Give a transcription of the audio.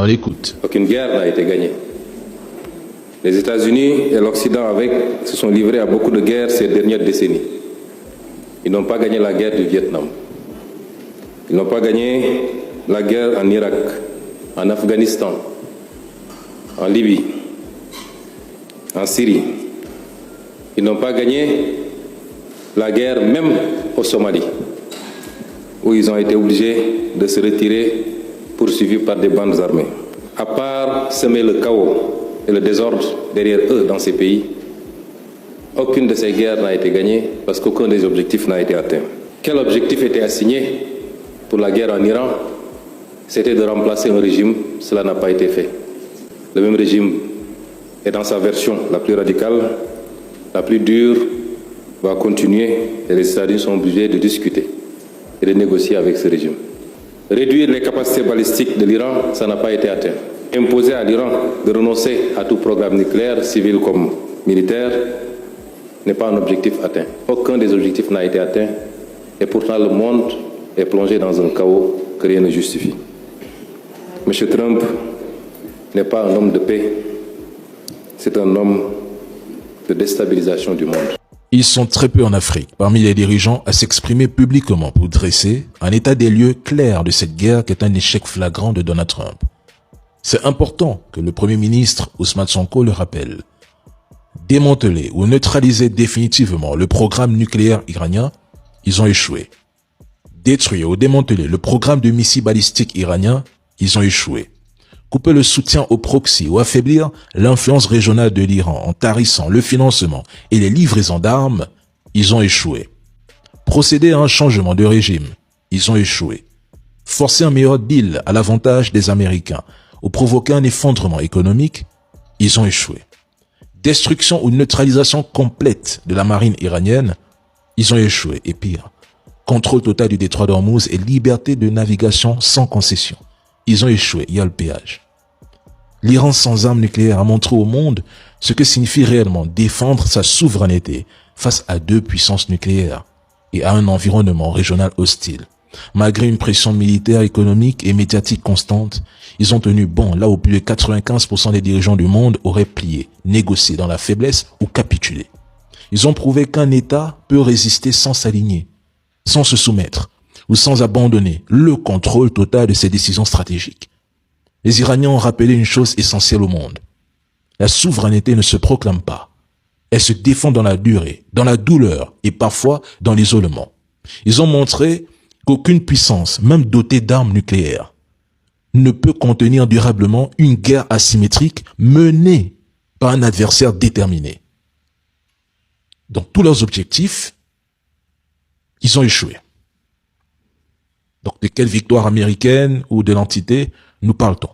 On l'écoute. Aucune guerre n'a été gagnée. Les États-Unis et l'Occident se sont livrés à beaucoup de guerres ces dernières décennies. Ils n'ont pas gagné la guerre du Vietnam. Ils n'ont pas gagné la guerre en Irak, en Afghanistan, en Libye, en Syrie. Ils n'ont pas gagné la guerre même au Somalie, où ils ont été obligés de se retirer poursuivis par des bandes armées. À part semer le chaos et le désordre derrière eux dans ces pays, aucune de ces guerres n'a été gagnée parce qu'aucun des objectifs n'a été atteint. Quel objectif était assigné pour la guerre en Iran? C'était de remplacer un régime. Cela n'a pas été fait. Le même régime est dans sa version la plus radicale, la plus dure, va continuer et les États-Unis sont obligés de discuter et de négocier avec ce régime. Réduire les capacités balistiques de l'Iran, ça n'a pas été atteint. Imposer à l'Iran de renoncer à tout programme nucléaire, civil comme militaire, n'est pas un objectif atteint. Aucun des objectifs n'a été atteint et pourtant le monde est plongé dans un chaos que rien ne justifie. M. Trump n'est pas un homme de paix, c'est un homme de déstabilisation du monde. Ils sont très peu en Afrique, parmi les dirigeants, à s'exprimer publiquement pour dresser un état des lieux clair de cette guerre qui est un échec flagrant de Donald Trump. C'est important que le Premier ministre Ousmane Sonko le rappelle. Démanteler ou neutraliser définitivement le programme nucléaire iranien, ils ont échoué. Détruire ou démanteler le programme de missiles balistiques iranien, ils ont échoué. Couper le soutien au proxy ou affaiblir l'influence régionale de l'Iran en tarissant le financement et les livraisons d'armes, ils ont échoué. Procéder à un changement de régime, ils ont échoué. Forcer un meilleur deal à l'avantage des Américains ou provoquer un effondrement économique, ils ont échoué. Destruction ou neutralisation complète de la marine iranienne, ils ont échoué. Et pire, contrôle total du détroit d'Ormuz et liberté de navigation sans concession. Ils ont échoué, il y a le péage. L'Iran sans armes nucléaires a montré au monde ce que signifie réellement défendre sa souveraineté face à deux puissances nucléaires et à un environnement régional hostile. Malgré une pression militaire, économique et médiatique constante, ils ont tenu bon là où plus de 95% des dirigeants du monde auraient plié, négocié dans la faiblesse ou capitulé. Ils ont prouvé qu'un État peut résister sans s'aligner, sans se soumettre ou sans abandonner le contrôle total de ses décisions stratégiques. Les Iraniens ont rappelé une chose essentielle au monde. La souveraineté ne se proclame pas. Elle se défend dans la durée, dans la douleur et parfois dans l'isolement. Ils ont montré qu'aucune puissance, même dotée d'armes nucléaires, ne peut contenir durablement une guerre asymétrique menée par un adversaire déterminé. Dans tous leurs objectifs, ils ont échoué. Donc de quelle victoire américaine ou de l'entité nous parle-t-on?